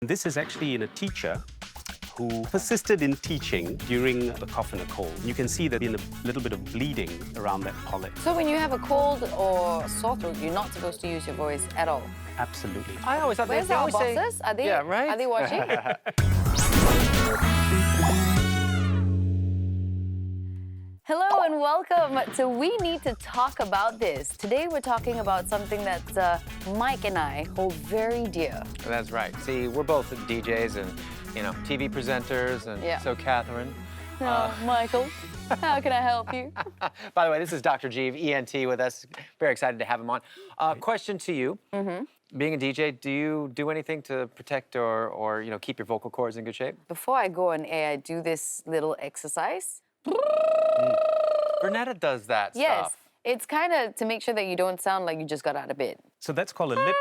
This is actually in a teacher who persisted in teaching during the cough and a cold. You can see there's been a little bit of bleeding around that polyp. So when you have a cold or sore throat, you're not supposed to use your voice at all. Absolutely. I always thought Where's they our always say... bosses? Are they? Yeah, right? Are they watching? Hello and welcome to We Need to Talk About This. Today we're talking about something that Mike and I hold very dear. That's right. See, we're both DJs and, TV presenters, and so Catherine. Michael, how can I help you? By the way, this is Dr. Jeev, ENT, with us. Very excited to have him on. Question to you. Being a DJ, do you do anything to protect or keep your vocal cords in good shape? Before I go on air, I do this little exercise. Bernetta does that Yes, stuff. it's kind of to make sure that you don't sound like you just got out of bed. So that's called a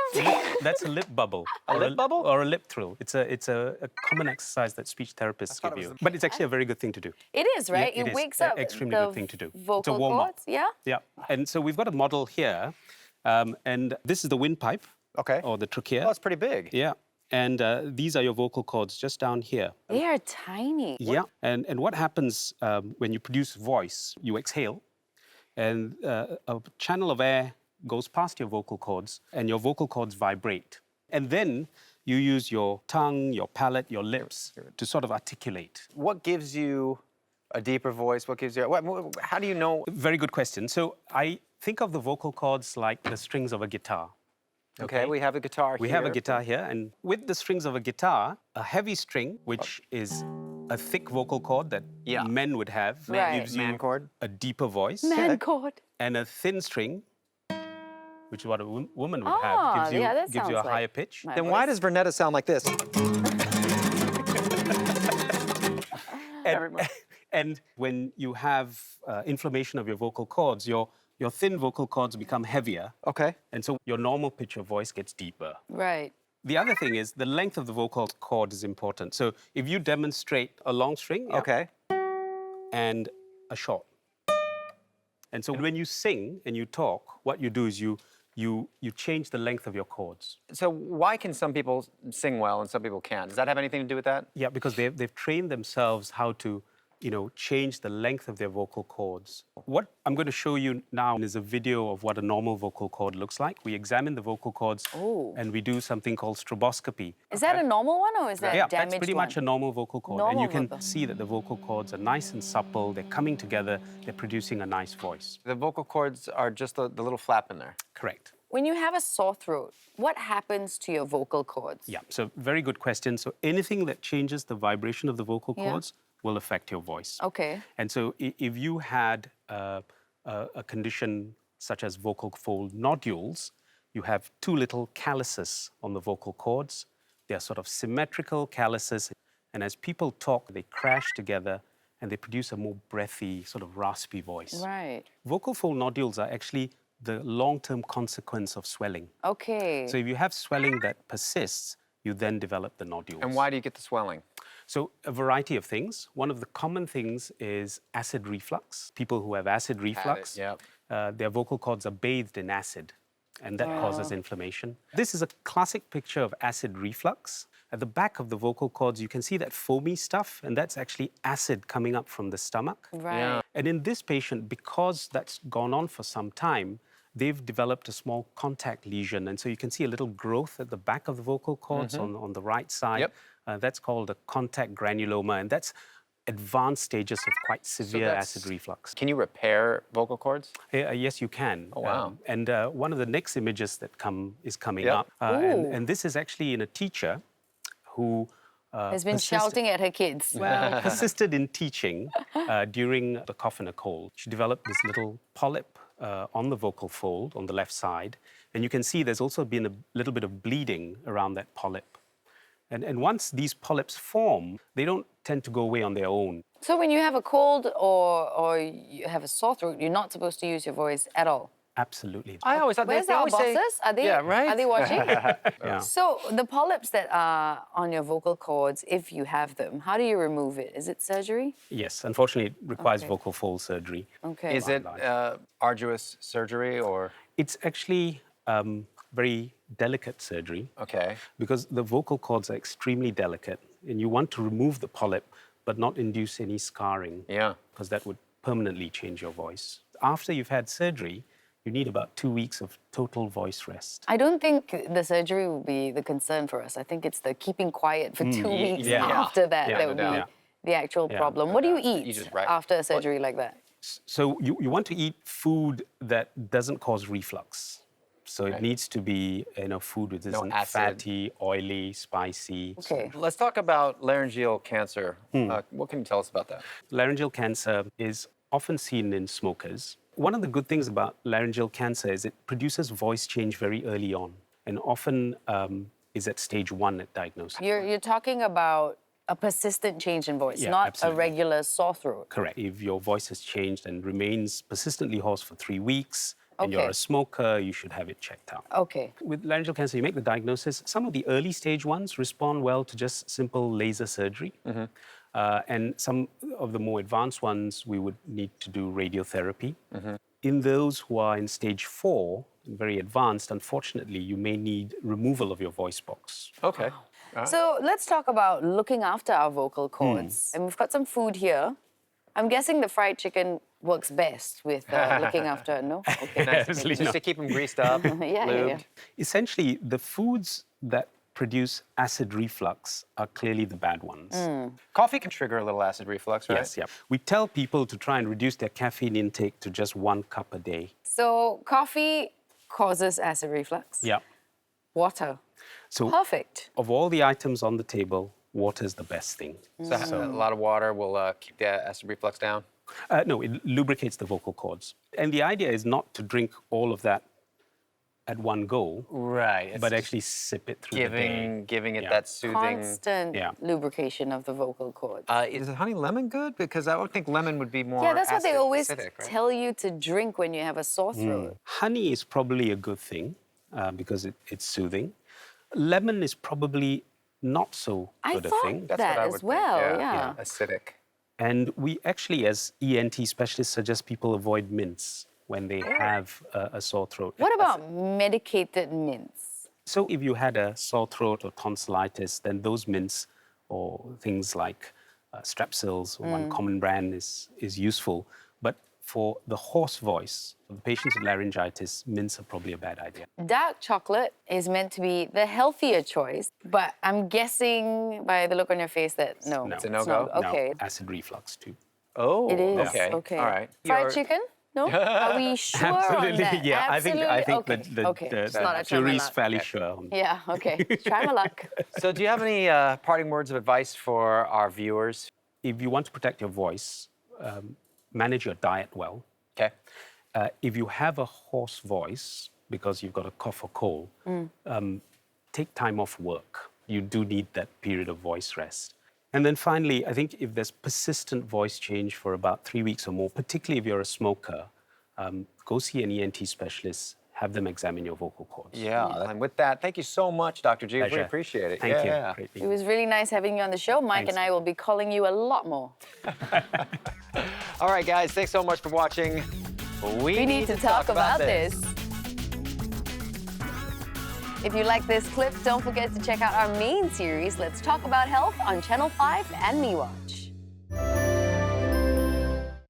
that's a lip bubble. A lip bubble? Or a lip thrill. It's a common exercise that speech therapists give you. But it's actually a very good thing to do. It is, right? Yeah, it is wakes an up extremely the good thing to do. vocal It's a warm-up. cords, yeah? Yeah. And so we've got a model here. And this is the windpipe. Okay. Or the trachea. Oh, it's pretty big. Yeah. And these are your vocal cords just down here. They are tiny. Yeah. And what happens when you produce voice, you exhale, and a channel of air goes past your vocal cords, and your vocal cords vibrate. And then you use your tongue, your palate, your lips to sort of articulate. What gives you a deeper voice? What gives you... how do you know... Very good question. So I think of the vocal cords like the strings of a guitar. Okay, we have a guitar here. We have a guitar here, and with the strings of a guitar, a heavy string, which is a thick vocal cord that men would have, Right. gives you Man chord. a deeper voice. Man chord. And a thin string, which is what a woman would Ah, have, gives you, yeah, that gives you a sounds like higher pitch. my Then why voice. does Bernetta sound like this? And when you have inflammation of your vocal cords, your thin vocal cords become heavier. Okay. And so your normal pitch of voice gets deeper. Right. The other thing is the length of the vocal cord is important. So if you demonstrate a long string Okay. and a short. And so when you sing and you talk, what you do is you change the length of your chords. So why can some people sing well and some people can't? Does that have anything to do with that? Yeah, because they've trained themselves how to, change the length of their vocal cords. What I'm going to show you now is a video of what a normal vocal cord looks like. We examine the vocal cords and we do something called stroboscopy. Is that a normal one or is that a damaged that's pretty one? much a normal vocal cord. Normal and you can vocal. see that the vocal cords are nice and supple. They're coming together. They're producing a nice voice. The vocal cords are just the little flap in there. Correct. When you have a sore throat, what happens to your vocal cords? Yeah, so very good question. So anything that changes the vibration of the vocal cords will affect your voice. Okay. And so if you had a condition such as vocal fold nodules, you have two little calluses on the vocal cords. They're sort of symmetrical calluses. And as people talk, they crash together and they produce a more breathy, sort of raspy voice. Right. Vocal fold nodules are actually the long-term consequence of swelling. Okay. So if you have swelling that persists, you then develop the nodules. And why do you get the swelling? So a variety of things. One of the common things is acid reflux. People who have acid reflux, their vocal cords are bathed in acid, and that causes inflammation. This is a classic picture of acid reflux. At the back of the vocal cords, you can see that foamy stuff, and that's actually acid coming up from the stomach. Right. Yeah. And in this patient, because that's gone on for some time, they've developed a small contact lesion. And so you can see a little growth at the back of the vocal cords on the right side. Yep. That's called a contact granuloma, and that's advanced stages of quite severe acid reflux. Can you repair vocal cords? Yes, you can. Oh, wow. And one of the next images that is coming Yep. up, and this is actually in a teacher who Has been shouting at her kids. well, persisted in teaching during the cough and a cold. She developed this little polyp on the vocal fold on the left side. And you can see there's also been a little bit of bleeding around that polyp. And once these polyps form, they don't tend to go away on their own. So when you have a cold or you have a sore throat, you're not supposed to use your voice at all? Absolutely. I always thought Where's they our always say... bosses? Are they? Yeah, right? Are they watching? Yeah. So the polyps that are on your vocal cords, if you have them, how do you remove it? Is it surgery? Yes, unfortunately, it requires Okay. vocal fold surgery. Okay. Is it arduous surgery or... It's actually very delicate surgery. Okay. Because the vocal cords are extremely delicate, and you want to remove the polyp, but not induce any scarring. Yeah. Because that would permanently change your voice. After you've had surgery, you need about 2 weeks of total voice rest. I don't think the surgery will be the concern for us. I think it's the keeping quiet for 2 weeks after that that would be the actual problem. What do you eat after a surgery like that? So you want to eat food that doesn't cause reflux. So it needs to be food that isn't fatty, oily, spicy. Okay. Let's talk about laryngeal cancer. What can you tell us about that? Laryngeal cancer is often seen in smokers. One of the good things about laryngeal cancer is it produces voice change very early on, and often is at stage 1 at diagnosis. You're talking about a persistent change in voice, Yeah, not absolutely. a regular sore throat. Correct. If your voice has changed and remains persistently hoarse for 3 weeks, and you're Okay. a smoker, you should have it checked out. Okay. With laryngeal cancer, you make the diagnosis. Some of the early stage ones respond well to just simple laser surgery. And some of the more advanced ones, we would need to do radiotherapy. In those who are in stage 4, very advanced, unfortunately, you may need removal of your voice box. Okay. So let's talk about looking after our vocal cords. And we've got some food here. I'm guessing the fried chicken works best with looking after, no? Okay. Absolutely Just not. to keep them greased up, Yeah. lubed. Essentially, the foods that produce acid reflux are clearly the bad ones. Coffee can trigger a little acid reflux, right? Yes, yeah. We tell people to try and reduce their caffeine intake to just 1 cup a day. So coffee causes acid reflux. Yeah. Water. So Perfect. of all the items on the table, water is the best thing. So a lot of water will keep the acid reflux down. No, it lubricates the vocal cords. And the idea is not to drink all of that at one go, Right. but actually sip it through the day. giving it Yeah. that soothing. Constant lubrication of the vocal cords. Is honey lemon good? Because I would think lemon would be more Yeah, that's what they always acidic, right? tell you to drink when you have a sore throat. Honey is probably a good thing because it's soothing. Lemon is probably not so I good a thought thing. That's that what I as would well, think. yeah. Acidic. And we actually, as ENT specialists, suggest people avoid mints when they have a sore throat. What about medicated mints? So if you had a sore throat or tonsillitis, then those mints or things like Strepsils, one common brand, is useful. But for the hoarse voice, for the patients with laryngitis, mints are probably a bad idea. Dark chocolate is meant to be the healthier choice, but I'm guessing by the look on your face that no. No. It's a not. no-go? Okay. No, acid reflux too. Oh, It is. okay. Okay. All right. Fried chicken? No? Are we sure on that? Yeah. Absolutely. I think okay. that Okay. the It's not a try my jury's luck. fairly sure. On Yeah, okay. Try my luck. So do you have any parting words of advice for our viewers? If you want to protect your voice, manage your diet well. Okay. If you have a hoarse voice because you've got a cough or cold, take time off work. You do need that period of voice rest. And then finally, I think if there's persistent voice change for about 3 weeks or more, particularly if you're a smoker, go see an ENT specialist, have them examine your vocal cords. Yeah. And with that, thank you so much, Dr. G. We Pleasure. appreciate it. Thank you. Yeah. Great It was really nice having you on the show. Mike Thanks. and I will be calling you a lot more. All right, guys. Thanks so much for watching. We need to talk about this. If you like this clip, don't forget to check out our main series, Let's Talk About Health, on Channel 5 and MeWatch.